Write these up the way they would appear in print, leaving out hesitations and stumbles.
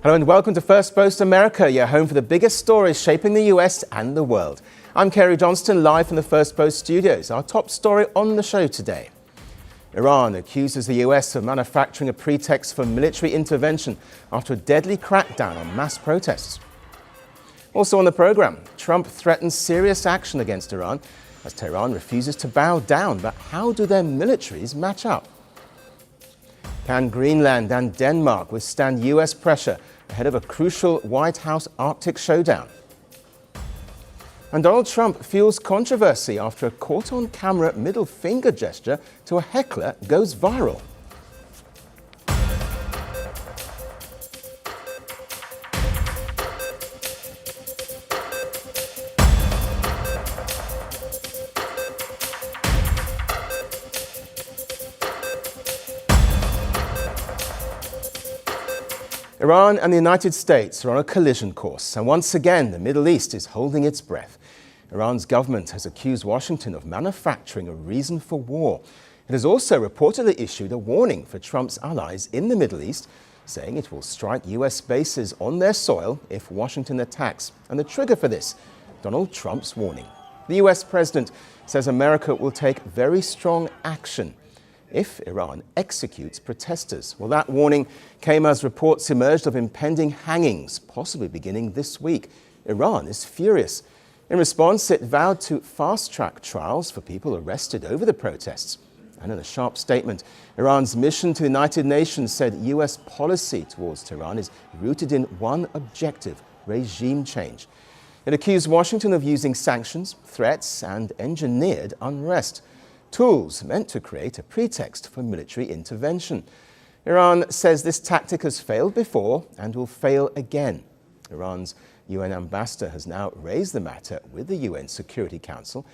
Hello and welcome to Firstpost America, your home for the biggest stories shaping the US and the world. I'm Cary, Johnston, live from the Firstpost studios. Our top story on the show today. Iran accuses the US of manufacturing a pretext for military intervention after a deadly crackdown on mass protests. Also on the program, Trump threatens serious action against Iran as Tehran refuses to bow down. But how do their militaries match up? Can Greenland and Denmark withstand US pressure ahead of a crucial White House Arctic showdown? And Donald Trump fuels controversy after a caught-on-camera middle finger gesture to a heckler goes viral. Iran and the United States are on a collision course, and once again the Middle East is holding its breath. Iran's government has accused Washington of manufacturing a reason for war. It has also reportedly issued a warning for Trump's allies in the Middle East, saying it will strike US bases on their soil if Washington attacks. And the trigger for this, Donald Trump's warning. The US president says America will take very strong action if Iran executes protesters. Well, that warning came as reports emerged of impending hangings, possibly beginning this week. Iran is furious. In response, it vowed to fast-track trials for people arrested over the protests. And in a sharp statement, Iran's mission to the United Nations said US policy towards Tehran is rooted in one objective: regime change. It accused Washington of using sanctions, threats, and engineered unrest, tools meant to create a pretext for military intervention. Iran says this tactic has failed before and will fail again. Iran's UN ambassador has now raised the matter with the UN Security Council.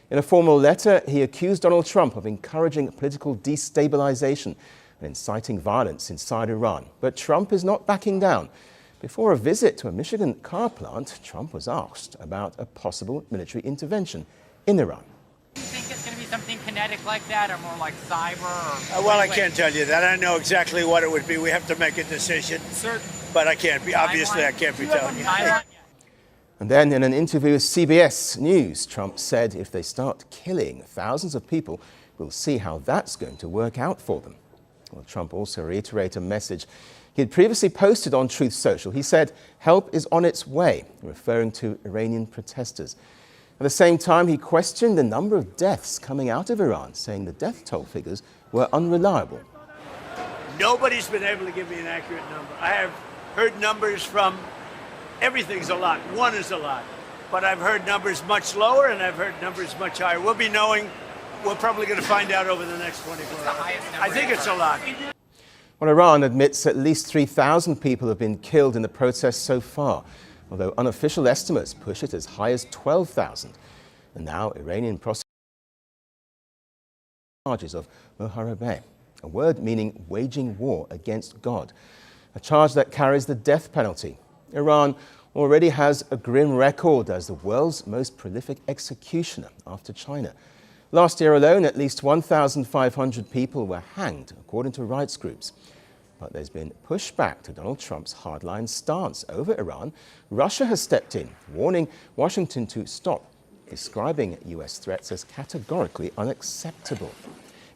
In a formal letter, he accused Donald Trump of encouraging political destabilization and inciting violence inside Iran. But Trump is not backing down. Before a visit to a Michigan car plant, Trump was asked about a possible military intervention in Iran. Something kinetic like that, or more like cyber? Well, I can't tell you that. I know exactly what it would be. We have to make a decision. But I can't be, obviously, I can't be telling you. And then in an interview with CBS News, Trump said if they start killing thousands of people, we'll see how that's going to work out for them. Well, Trump also reiterated a message he had previously posted on Truth Social. He said help is on its way, referring to Iranian protesters. At the same time, he questioned the number of deaths coming out of Iran, saying the death toll figures were unreliable. Nobody's been able to give me an accurate number. I have heard numbers from everything's a lot. One is a lot. But I've heard numbers much lower, and I've heard numbers much higher. We'll be knowing. We're probably going to find out over the next 24 hours. I think it's a lot. Well, Iran admits at least 3,000 people have been killed in the protests so far, although unofficial estimates push it as high as 12,000. And now Iranian prosecutors charges of muharabeh, a word meaning waging war against God, a charge that carries the death penalty. Iran already has a grim record as the world's most prolific executioner after China. Last year alone, at least 1,500 people were hanged, according to rights groups. But there's been pushback to Donald Trump's hardline stance over Iran. Russia has stepped in, warning Washington to stop, describing US threats as categorically unacceptable.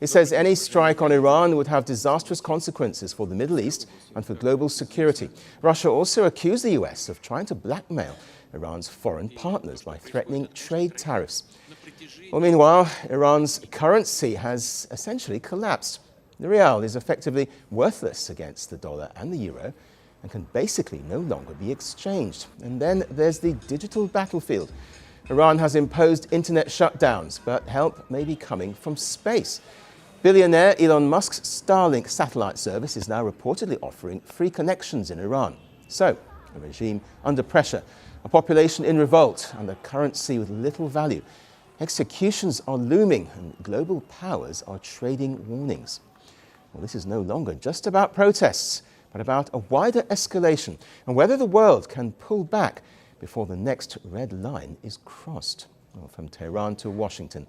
It says any strike on Iran would have disastrous consequences for the Middle East and for global security. Russia also accused the US of trying to blackmail Iran's foreign partners by threatening trade tariffs. Well, meanwhile, Iran's currency has essentially collapsed. The rial is effectively worthless against the dollar and the euro and can basically no longer be exchanged. And then there's the digital battlefield. Iran has imposed internet shutdowns, but help may be coming from space. Billionaire Elon Musk's Starlink satellite service is now reportedly offering free connections in Iran. So, a regime under pressure, a population in revolt, and a currency with little value. Executions are looming, and global powers are trading warnings. Well, this is no longer just about protests, but about a wider escalation and whether the world can pull back before the next red line is crossed. Well, from Tehran to Washington,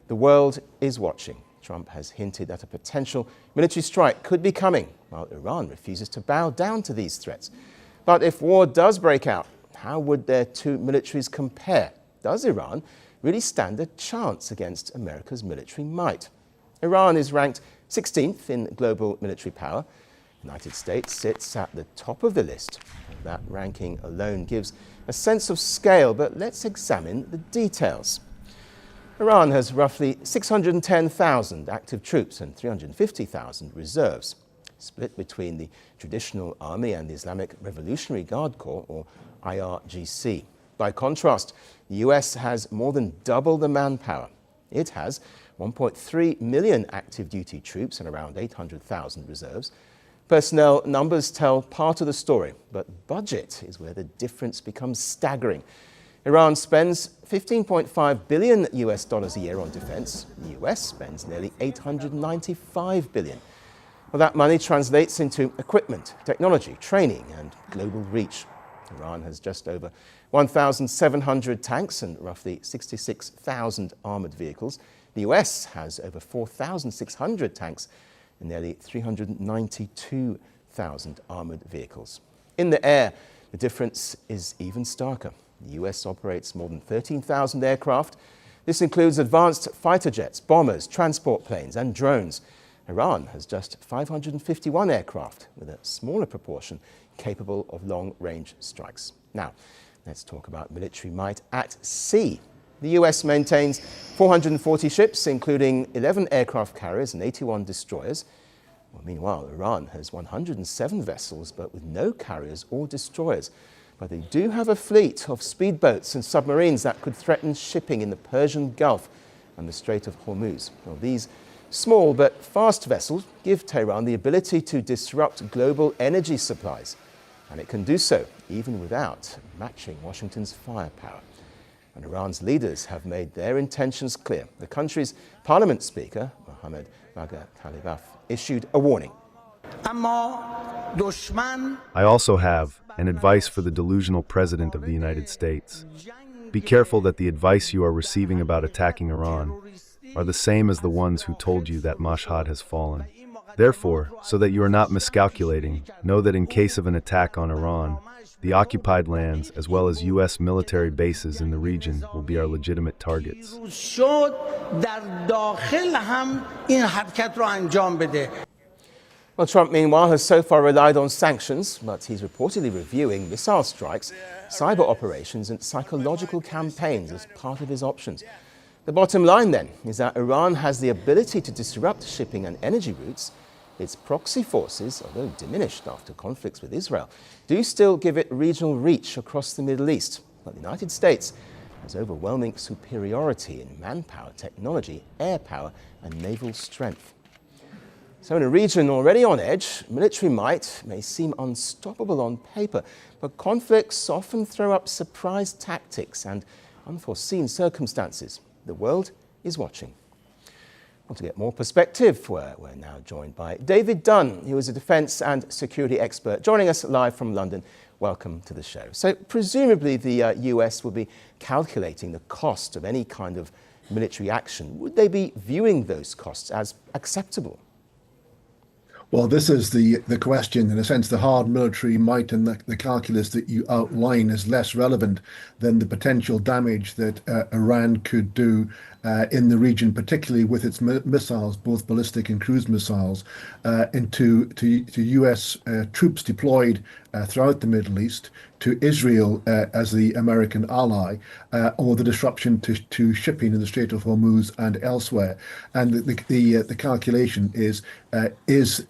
the world is watching. Trump has hinted that a potential military strike could be coming, while Iran refuses to bow down to these threats. But if war does break out, how would their two militaries compare? Does Iran really stand a chance against America's military might? Iran is ranked 16th in global military power. The United States sits at the top of the list. That ranking alone gives a sense of scale, but let's examine the details. Iran has roughly 610,000 active troops and 350,000 reserves, split between the traditional army and the Islamic Revolutionary Guard Corps, or IRGC. By contrast, the US has more than double the manpower. It has 1.3 million active duty troops and around 800,000 reserves. Personnel numbers tell part of the story, but budget is where the difference becomes staggering. Iran spends $15.5 billion a year on defense. The US spends nearly $895 billion. Well, that money translates into equipment, technology, training, and global reach. Iran has just over 1,700 tanks and roughly 66,000 armored vehicles. The US has over 4,600 tanks and nearly 392,000 armored vehicles. In the air, the difference is even starker. The US operates more than 13,000 aircraft. This includes advanced fighter jets, bombers, transport planes, and drones. Iran has just 551 aircraft, with a smaller proportion capable of long-range strikes. Now, let's talk about military might at sea. The US maintains 440 ships, including 11 aircraft carriers and 81 destroyers. Well, meanwhile, Iran has 107 vessels, but with no carriers or destroyers. But they do have a fleet of speedboats and submarines that could threaten shipping in the Persian Gulf and the Strait of Hormuz. Well, these small but fast vessels give Tehran the ability to disrupt global energy supplies, and it can do so even without matching Washington's firepower. And Iran's leaders have made their intentions clear. The country's parliament speaker, Mohammad Bagher Khalibaf, issued a warning. I also have an advice for the delusional president of the United States. Be careful that the advice you are receiving about attacking Iran are the same as the ones who told you that Mashhad has fallen. Therefore, so that you are not miscalculating, know that in case of an attack on Iran, the occupied lands, as well as U.S. military bases in the region, will be our legitimate targets. Well, Trump, meanwhile, has so far relied on sanctions, but he's reportedly reviewing missile strikes, cyber operations, and psychological campaigns as part of his options. The bottom line, then, is that Iran has the ability to disrupt shipping and energy routes. Its proxy forces, although diminished after conflicts with Israel, do still give it regional reach across the Middle East. But the United States has overwhelming superiority in manpower, technology, air power, and naval strength. So in a region already on edge, military might may seem unstoppable on paper, but conflicts often throw up surprise tactics and unforeseen circumstances. The world is watching. Well, to get more perspective, we're now joined by David Dunn, who is a defence and security expert, joining us live from London. Welcome to the show. So presumably the US will be calculating the cost of any kind of military action. Would they be viewing those costs as acceptable? Well, this is the question. In a sense, the hard military might and the calculus that you outline is less relevant than the potential damage that Iran could do in the region, particularly with its missiles, both ballistic and cruise missiles, to US troops deployed throughout the Middle East, to Israel as the American ally, or the disruption to shipping in the Strait of Hormuz and elsewhere. And the calculation is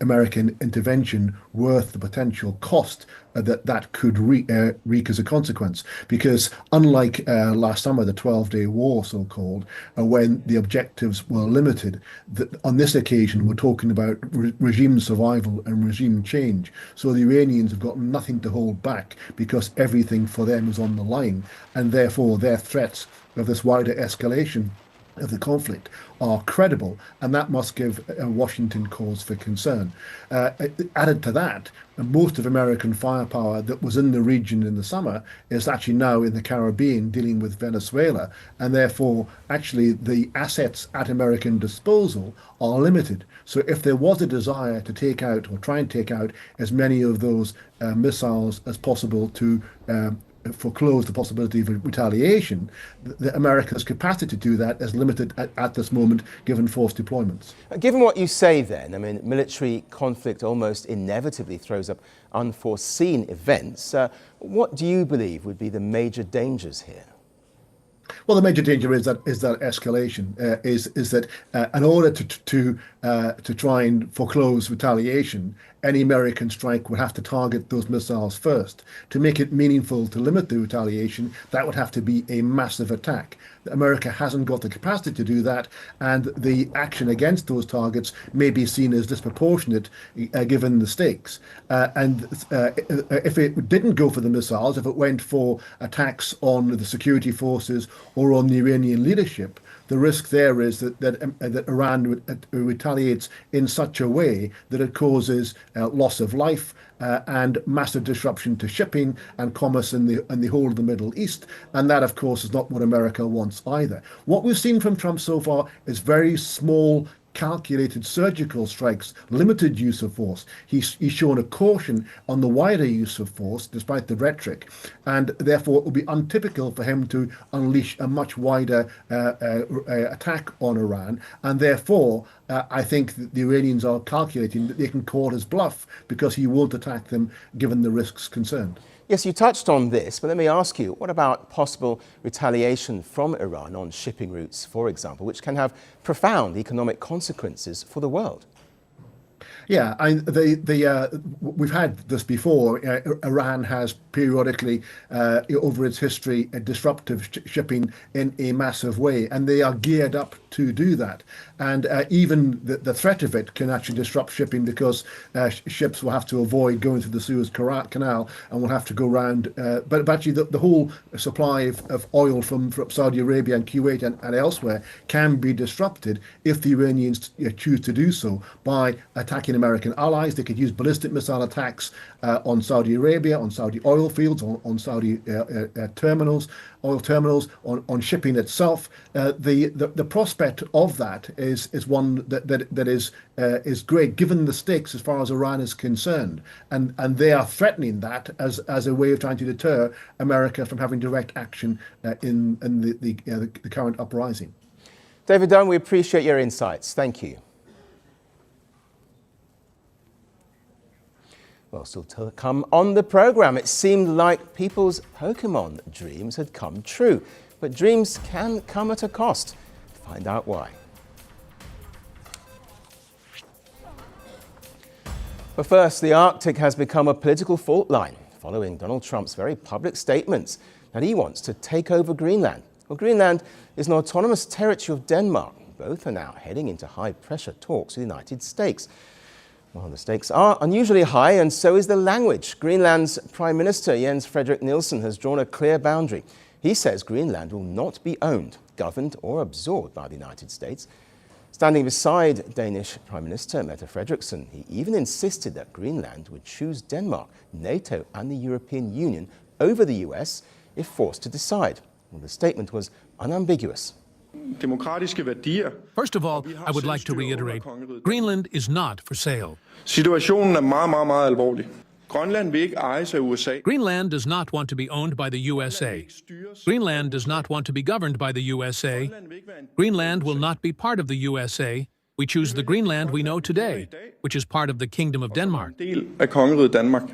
American intervention worth the potential cost that could wreak as a consequence? Because unlike last summer, the 12-day war, so-called, when the objectives were limited, on this occasion, we're talking about regime survival and regime change. So the Iranians have got nothing to hold back because everything for them is on the line, and therefore their threats of this wider escalation of the conflict are credible, and that must give Washington cause for concern. Added to that, most of American firepower that was in the region in the summer is actually now in the Caribbean dealing with Venezuela, and therefore actually the assets at American disposal are limited. So if there was a desire to take out or try and take out as many of those missiles as possible to foreclose the possibility of retaliation, America's capacity to do that is limited at this moment, given forced deployments. Given what you say then, I mean, military conflict almost inevitably throws up unforeseen events. What do you believe would be the major dangers here? Well, the major danger is that escalation is that in order to try and foreclose retaliation, any American strike would have to target those missiles first. To make it meaningful to limit the retaliation, that would have to be a massive attack. America hasn't got the capacity to do that, and the action against those targets may be seen as disproportionate given the stakes. If it didn't go for the missiles, if it went for attacks on the security forces or on the Iranian leadership, the risk there is that Iran retaliates in such a way that it causes loss of life and massive disruption to shipping and commerce in the whole of the Middle East. And that, of course, is not what America wants either. What we've seen from Trump so far is very small, calculated surgical strikes, limited use of force. He's shown a caution on the wider use of force, despite the rhetoric, and therefore it would be untypical for him to unleash a much wider attack on Iran. And therefore, I think that the Iranians are calculating that they can call his bluff because he won't attack them given the risks concerned. Yes, you touched on this, but let me ask you, what about possible retaliation from Iran on shipping routes, for example, which can have profound economic consequences for the world? Yeah, we've had this before. Iran has periodically, over its history, disruptive shipping in a massive way, and they are geared up to do that. And even the threat of it can actually disrupt shipping because ships will have to avoid going through the Suez Canal and will have to go around. But actually, the whole supply of oil from Saudi Arabia and Kuwait and elsewhere can be disrupted if the Iranians choose to do so by attacking American allies. They could use ballistic missile attacks on Saudi Arabia, on Saudi oil fields, on Saudi oil terminals, on shipping itself. The prospect of that is one that is great, given the stakes as far as Iran is concerned, and they are threatening that as a way of trying to deter America from having direct action in the current uprising. David Dunn, we appreciate your insights. Thank you. Well, still to come on the programme, it seemed like people's Pokemon dreams had come true. But dreams can come at a cost. Find out why. But first, the Arctic has become a political fault line following Donald Trump's very public statements that he wants to take over Greenland. Well, Greenland is an autonomous territory of Denmark. Both are now heading into high-pressure talks with the United States. Well, the stakes are unusually high, and so is the language. Greenland's Prime Minister Jens-Frederik Nielsen has drawn a clear boundary. He says Greenland will not be owned, governed or absorbed by the United States. Standing beside Danish Prime Minister Mette Frederiksen, he even insisted that Greenland would choose Denmark, NATO and the European Union over the US if forced to decide. Well, the statement was unambiguous. First of all, I would like to reiterate, Greenland is not for sale. Situationen meget alvorlig. Grønland vil ikke ejes af USA. Greenland does not want to be owned by the USA. Greenland does not want to be governed by the USA. Greenland will not be part of the USA. We choose the Greenland we know today, which is part of the Kingdom of Denmark. Del af Kongeriget Danmark.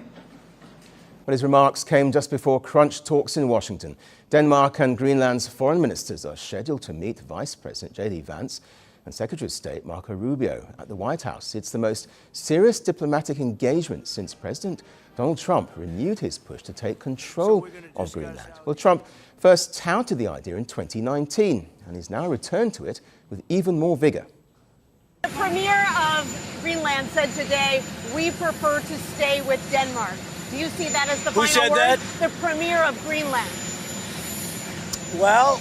But his remarks came just before crunch talks in Washington. Denmark and Greenland's foreign ministers are scheduled to meet Vice President J.D. Vance and Secretary of State Marco-Rubio at the White House. It's the most serious diplomatic engagement since President Donald Trump renewed his push to take control of Greenland. Well, Trump first touted the idea in 2019 and he's now returned to it with even more vigor. The Premier of Greenland said today, we prefer to stay with Denmark. Do you see that as the final said word? That? The Premier of Greenland. Well,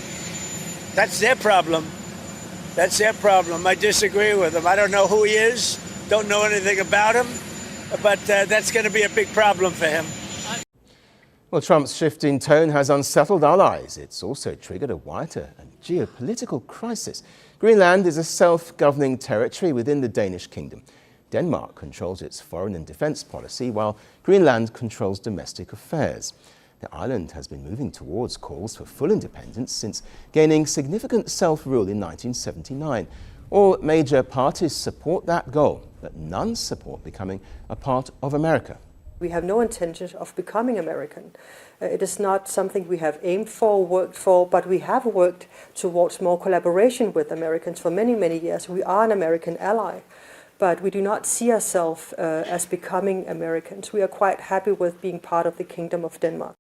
that's their problem. That's their problem. I disagree with them. I don't know who he is, don't know anything about him, but that's going to be a big problem for him. Well, Trump's shift in tone has unsettled allies. It's also triggered a wider and geopolitical crisis. Greenland is a self-governing territory within the Danish kingdom. Denmark controls its foreign and defence policy, while Greenland controls domestic affairs. The island has been moving towards calls for full independence since gaining significant self-rule in 1979. All major parties support that goal, but none support becoming a part of America. We have no intention of becoming American. It is not something we have aimed for, worked for, but we have worked towards more collaboration with Americans for many, many years. We are an American ally, but we do not see ourselves as becoming Americans. We are quite happy with being part of the Kingdom of Denmark.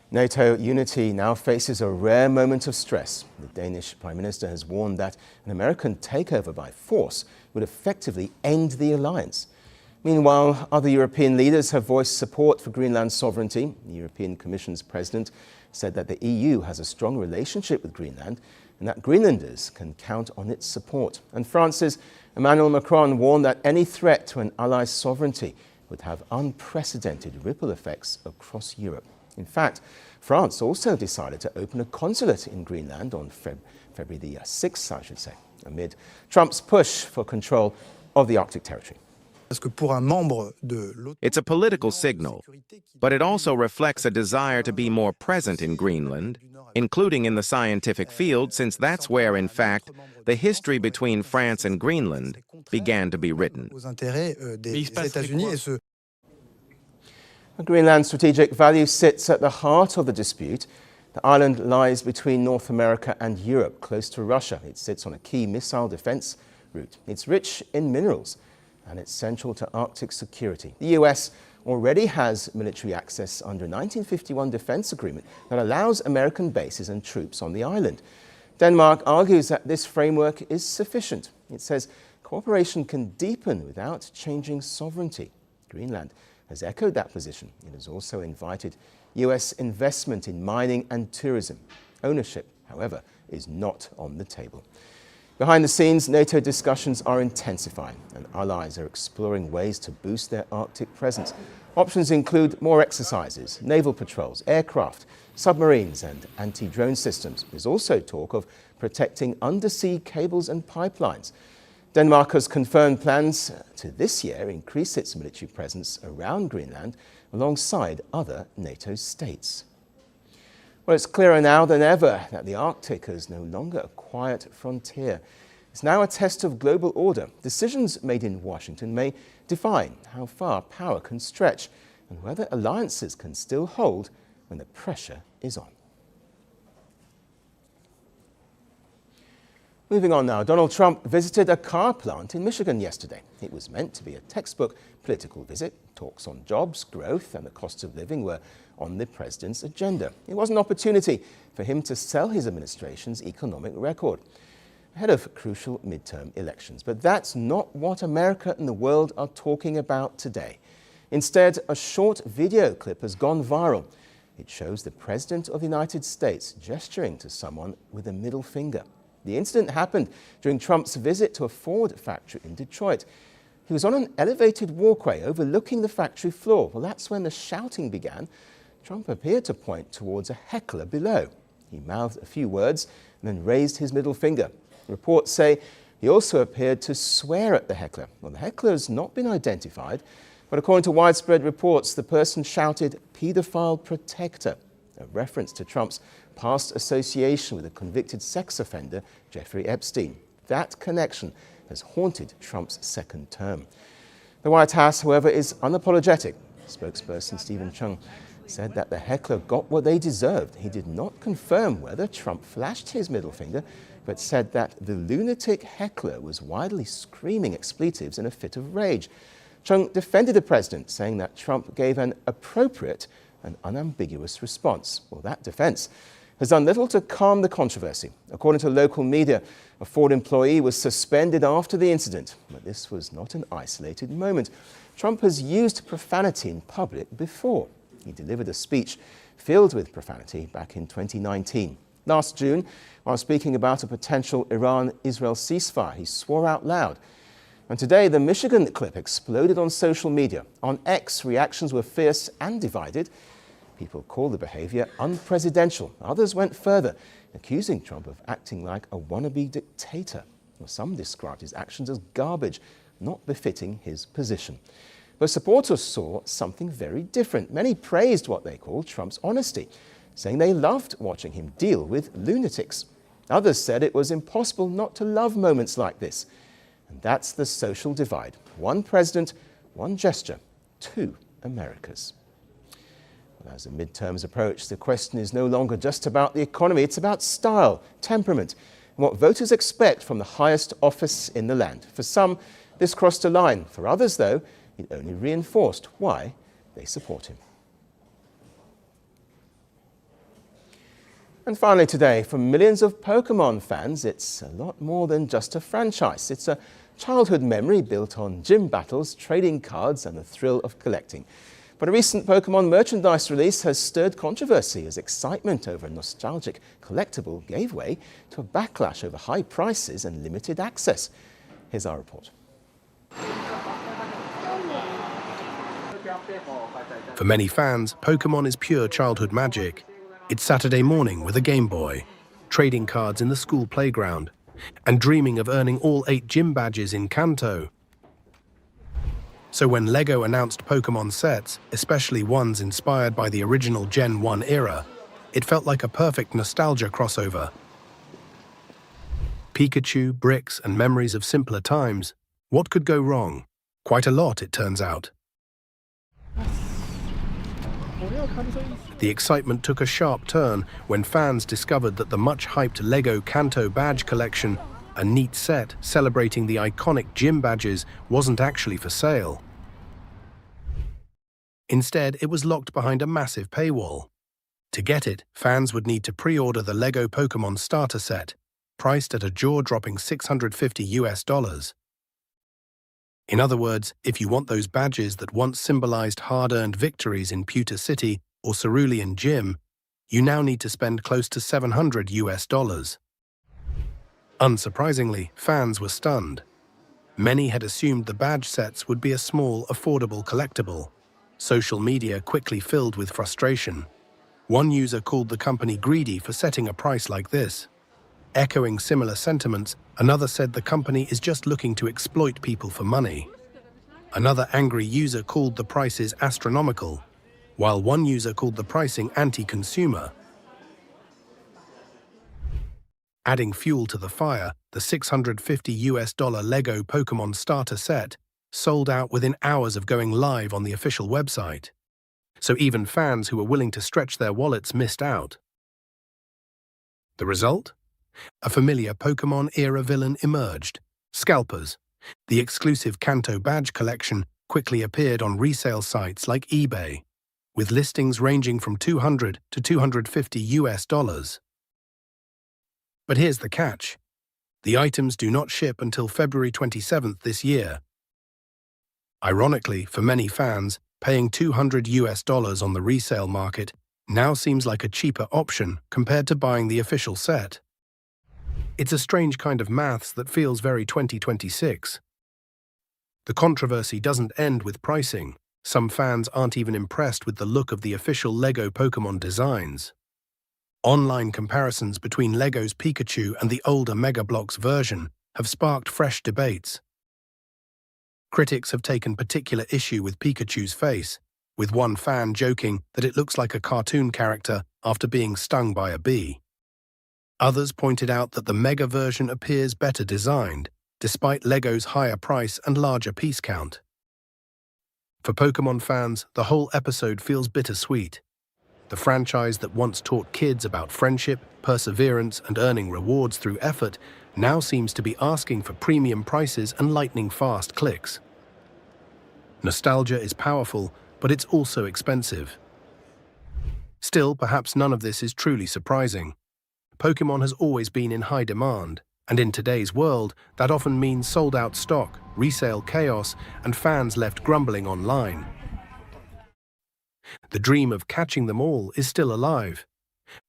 NATO unity now faces a rare moment of stress. The Danish Prime Minister has warned that an American takeover by force would effectively end the alliance. Meanwhile, other European leaders have voiced support for Greenland's sovereignty. The European Commission's president said that the EU has a strong relationship with Greenland and that Greenlanders can count on its support. And France's Emmanuel Macron warned that any threat to an ally's sovereignty would have unprecedented ripple effects across Europe. In fact, France also decided to open a consulate in Greenland on February the 6th, I should say, amid Trump's push for control of the Arctic territory. It's a political signal, but it also reflects a desire to be more present in Greenland, including in the scientific field, since that's where, in fact, the history between France and Greenland began to be written. Greenland's strategic value sits at the heart of the dispute. The island lies between North America and Europe, close to Russia. It sits on a key missile defense route. It's rich in minerals, and it's central to Arctic security. The US already has military access under a 1951 defense agreement that allows American bases and troops on the island. Denmark argues that this framework is sufficient. It says cooperation can deepen without changing sovereignty. Greenland has echoed that position. It has also invited US investment in mining and tourism. Ownership, however, is not on the table. Behind the scenes, NATO discussions are intensifying, and allies are exploring ways to boost their Arctic presence. Options include more exercises, naval patrols, aircraft, submarines, and anti-drone systems. There's also talk of protecting undersea cables and pipelines. Denmark has confirmed plans to this year increase its military presence around Greenland alongside other NATO states. Well, it's clearer now than ever that the Arctic is no longer a quiet frontier. It's now a test of global order. Decisions made in Washington may define how far power can stretch and whether alliances can still hold when the pressure is on. Moving on now, Donald Trump visited a car plant in Michigan yesterday. It was meant to be a textbook political visit. Talks on jobs, growth, and the cost of living were on the president's agenda. It was an opportunity for him to sell his administration's economic record ahead of crucial midterm elections. But that's not what America and the world are talking about today. Instead, a short video clip has gone viral. It shows the President of the United States gesturing to someone with a middle finger. The incident happened during Trump's visit to a Ford factory in Detroit. He was on an elevated walkway overlooking the factory floor. Well, that's when the shouting began. Trump appeared to point towards a heckler below. He mouthed a few words and then raised his middle finger. Reports say he also appeared to swear at the heckler. Well, the heckler has not been identified, but according to widespread reports, the person shouted, "Pedophile protector," a reference to Trump's past association with a convicted sex offender, Jeffrey Epstein. That connection has haunted Trump's second term. The White House, however, is unapologetic. Spokesperson Stephen Chung said that the heckler got what they deserved. He did not confirm whether Trump flashed his middle finger, but said that the lunatic heckler was widely screaming expletives in a fit of rage. Chung defended the president, saying that Trump gave an appropriate and unambiguous response. Well, that defense has done little to calm the controversy. According to local media, a Ford employee was suspended after the incident, but this was not an isolated moment. Trump has used profanity in public before. He delivered a speech filled with profanity back in 2019. Last June, while speaking about a potential Iran-Israel ceasefire, he swore out loud. And today, the Michigan clip exploded on social media. On X, reactions were fierce and divided. People called the behavior unpresidential. Others went further, accusing Trump of acting like a wannabe dictator. Some described his actions as garbage, not befitting his position. But supporters saw something very different. Many praised what they called Trump's honesty, saying they loved watching him deal with lunatics. Others said it was impossible not to love moments like this. And that's the social divide. One president, one gesture, two Americas. Well, as the midterms approach, the question is no longer just about the economy. It's about style, temperament, and what voters expect from the highest office in the land. For some, this crossed a line. For others, though, it only reinforced why they support him. And finally today, for millions of Pokemon fans, it's a lot more than just a franchise. It's a childhood memory built on gym battles, trading cards, and the thrill of collecting. But a recent Pokemon merchandise release has stirred controversy as excitement over a nostalgic collectible gave way to a backlash over high prices and limited access. Here's our report. For many fans, Pokemon is pure childhood magic. It's Saturday morning with a Game Boy, trading cards in the school playground, and dreaming of earning all 8 gym badges in Kanto. So when LEGO announced Pokemon sets, especially ones inspired by the original Gen 1 era, it felt like a perfect nostalgia crossover. Pikachu, bricks, and memories of simpler times. What could go wrong? Quite a lot, it turns out. The excitement took a sharp turn when fans discovered that the much-hyped LEGO Kanto badge collection, a neat set celebrating the iconic gym badges, wasn't actually for sale. Instead, it was locked behind a massive paywall. To get it, fans would need to pre-order the LEGO Pokemon starter set, priced at a jaw-dropping $650 US. In other words, if you want those badges that once symbolized hard-earned victories in Pewter City or Cerulean Gym, you now need to spend close to $700 US. Unsurprisingly, fans were stunned. Many had assumed the badge sets would be a small, affordable collectible. Social media quickly filled with frustration. One user called the company greedy for setting a price like this. Echoing similar sentiments, another said the company is just looking to exploit people for money. Another angry user called the prices astronomical, while one user called the pricing anti-consumer. Adding fuel to the fire, the $650 LEGO Pokemon starter set sold out within hours of going live on the official website. So even fans who were willing to stretch their wallets missed out. The result? A familiar Pokemon-era villain emerged, Scalpers. The exclusive Kanto badge collection quickly appeared on resale sites like eBay, with listings ranging from $200 to $250 US. But here's the catch. The items do not ship until February 27th this year. Ironically, for many fans, paying $200 US on the resale market now seems like a cheaper option compared to buying the official set. It's a strange kind of maths that feels very 2026. The controversy doesn't end with pricing. Some fans aren't even impressed with the look of the official LEGO Pokemon designs. Online comparisons between LEGO's Pikachu and the older Mega Bloks version have sparked fresh debates. Critics have taken particular issue with Pikachu's face, with one fan joking that it looks like a cartoon character after being stung by a bee. Others pointed out that the Mega version appears better designed, despite LEGO's higher price and larger piece count. For Pokemon fans, the whole episode feels bittersweet. The franchise that once taught kids about friendship, perseverance, and earning rewards through effort now seems to be asking for premium prices and lightning-fast clicks. Nostalgia is powerful, but it's also expensive. Still, perhaps none of this is truly surprising. Pokemon has always been in high demand, and in today's world, that often means sold-out stock, resale chaos, and fans left grumbling online. The dream of catching them all is still alive.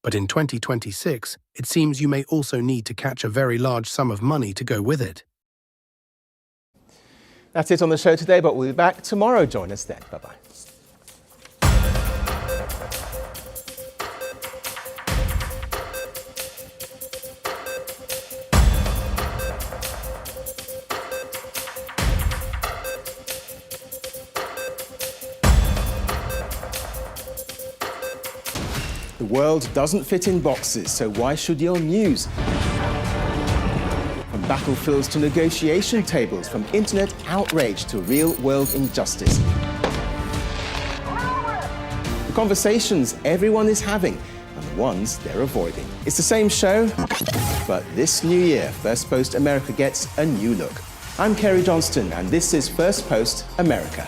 But in 2026, it seems you may also need to catch a very large sum of money to go with it. That's it on the show today, but we'll be back tomorrow. Join us then. Bye-bye. The world doesn't fit in boxes, so why should your news? From battlefields to negotiation tables, from internet outrage to real-world injustice. The conversations everyone is having and the ones they're avoiding. It's the same show, but this new year, Firstpost America gets a new look. I'm Cary Johnston, and this is Firstpost America.